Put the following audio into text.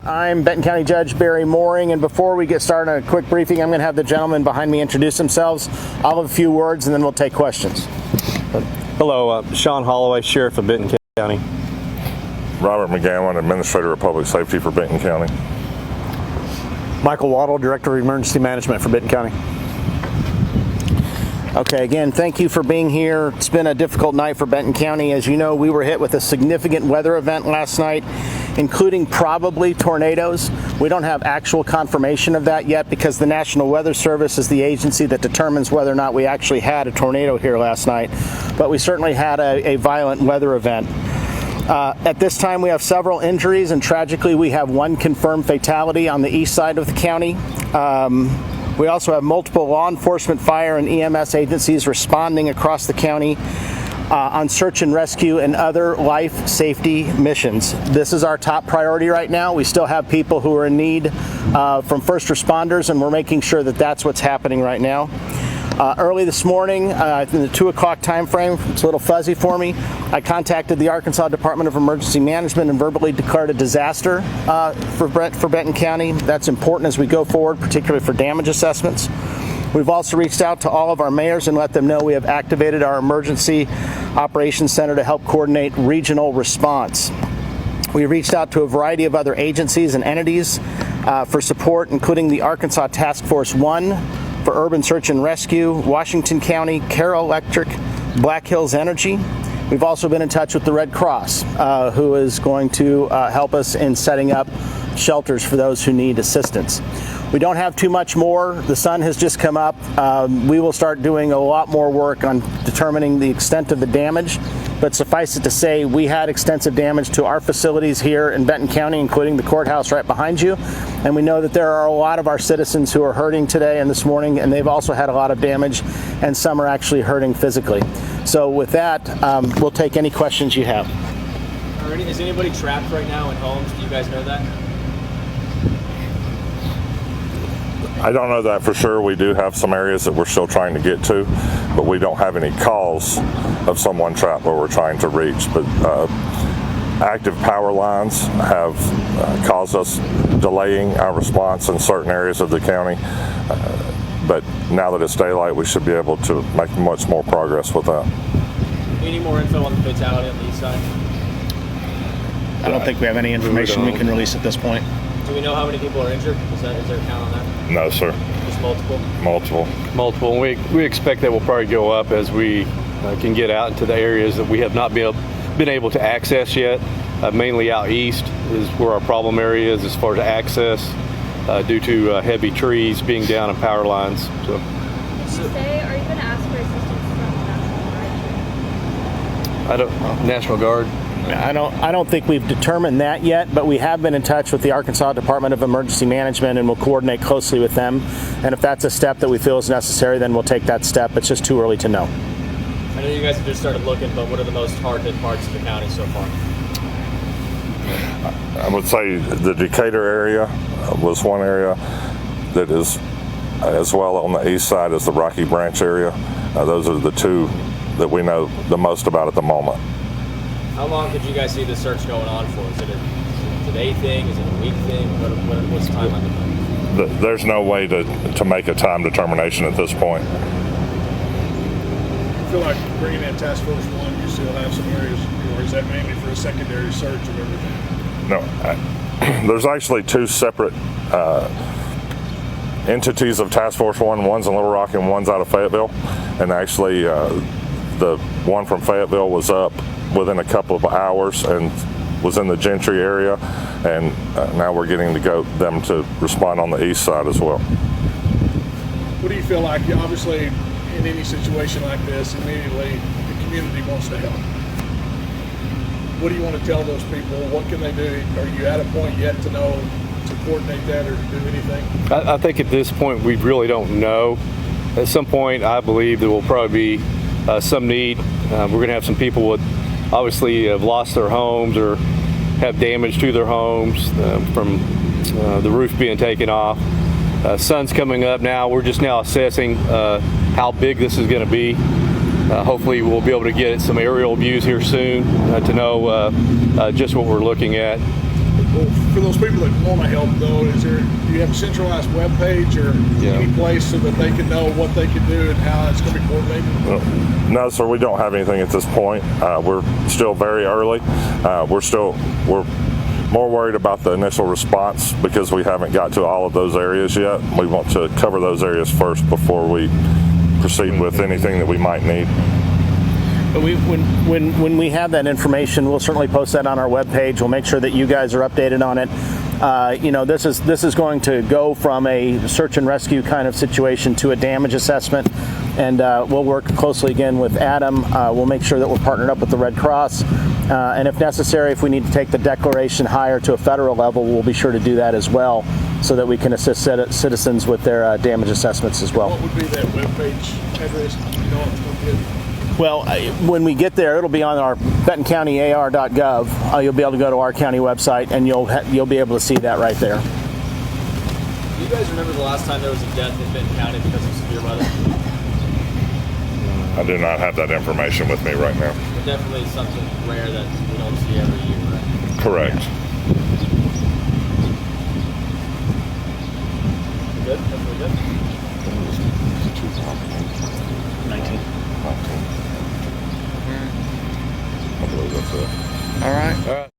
I'm Benton County Judge Barry Mooring, and before we get started on a quick briefing, I'm going to have the gentlemen behind me introduce themselves. I'll have a few words and then we'll take questions. Hello, Sean Holloway, Sheriff of Benton County. Robert McGowan, Administrator of Public Safety for Benton County. Michael Waddle, Director of Emergency Management for Benton County. Okay, again, thank you for being here. It's been a difficult night for Benton County. As you know, we were hit with a significant weather event last night, including probably tornadoes. We don't have actual confirmation of that yet because the National Weather Service is the agency that determines whether or not we actually had a tornado here last night. But we certainly had a violent weather event. At this time, we have several injuries, and tragically, we have one confirmed fatality on the east side of the county. We also have multiple law enforcement, fire, and EMS agencies responding across the county on search and rescue and other life safety missions. This is our top priority right now. We still have people who are in need from first responders, and we're making sure that that's what's happening right now. Early this morning, in the 2 o'clock time frame, it's a little fuzzy for me, I contacted the Arkansas Department of Emergency Management and verbally declared a disaster for Benton County. That's important as we go forward, particularly for damage assessments. We've also reached out to all of our mayors and let them know we have activated our Emergency Operations Center to help coordinate regional response. We reached out to a variety of other agencies and entities for support, including the Arkansas Task Force 1, for Urban Search and Rescue, Washington County, Carroll Electric, Black Hills Energy. We've also been in touch with the Red Cross, who is going to help us in setting up shelters for those who need assistance. We don't have too much more. The sun has just come up. We will start doing a lot more work on determining the extent of the damage, but suffice it to say, we had extensive damage to our facilities here in Benton County, including the courthouse right behind you. And we know that there are a lot of our citizens who are hurting today and this morning, and they've also had a lot of damage, and some are actually hurting physically. So with that, we'll take any questions you have. Is anybody trapped right now in homes? Do you guys know that? I don't know that for sure. We do have some areas that we're still trying to get to, but we don't have any calls of someone trapped where we're trying to reach. But active power lines have caused us delaying our response in certain areas of the county. But now that it's daylight, we should be able to make much more progress with that. Any more info on the fatality on the east side? I don't think we have any information we can release at this point. Do we know how many people are injured? Is there a count on that? No, sir. Just multiple? Multiple. We expect that will probably go up as we can get out into the areas that we have not been able to access yet. Mainly out east is where our problem area is as far as access due to heavy trees being down and power lines. So. Did you say, are you going to ask for assistance from the National Guard? I don't think we've determined that yet, but we have been in touch with the Arkansas Department of Emergency Management, and we'll coordinate closely with them. And if that's a step that we feel is necessary, then we'll take that step. It's just too early to know. I know you guys have just started looking, but what are the most hard-hit parts of the county so far? I would say the Decatur area was one area that is as well on the east side as the Rocky Branch area. Those are the two that we know the most about at the moment. How long could you guys see the search going on for? Is it a day thing? Is it a week thing? What's the timeline looking like? There's no way to make a time determination at this point. I feel like bringing in Task Force 1, you still have some areas, or is that mainly for a secondary search of everything? No, there's actually two separate entities of Task Force 1. One's in Little Rock and one's out of Fayetteville. And actually, the one from Fayetteville was up within a couple of hours and was in the Gentry area, and now we're getting to go them to respond on the east side as well. What do you feel like? Obviously, in any situation like this, immediately the community wants to help. What do you want to tell those people? What can they do? Are you at a point yet to know to coordinate that or to do anything? I think at this point we really don't know. At some point, I believe there will probably be some need. We're going to have some people with obviously have lost their homes or have damage to their homes from the roof being taken off. Sun's coming up now. We're just now assessing how big this is going to be. Hopefully we'll be able to get some aerial views here soon to know just what we're looking at. Well, for those people that want to help, though, do you have a centralized web page or any place so that they can know what they can do and how it's going to be coordinated? No, sir, we don't have anything at this point. We're still very early. We're more worried about the initial response because we haven't got to all of those areas yet. We want to cover those areas first before we proceed with anything that we might need. But when we have that information, we'll certainly post that on our webpage. We'll make sure that you guys are updated on it. This is going to go from a search and rescue kind of situation to a damage assessment, and we'll work closely again with Adam. We'll make sure that we're partnered up with the Red Cross, and if necessary, if we need to take the declaration higher to a federal level, we'll be sure to do that as well, so that we can assist citizens with their damage assessments as well. What would be that webpage address? You know, it's going to get. Well, when we get there, it'll be on our BentonCountyAR.gov. You'll be able to go to our county website, and you'll be able to see that right there. Do you guys remember the last time there was a death in Benton County because of severe weather? I do not have that information with me right now. But definitely something rare that we don't see every year, right? Correct. Good? Definitely good? 19. I believe that's it. All right.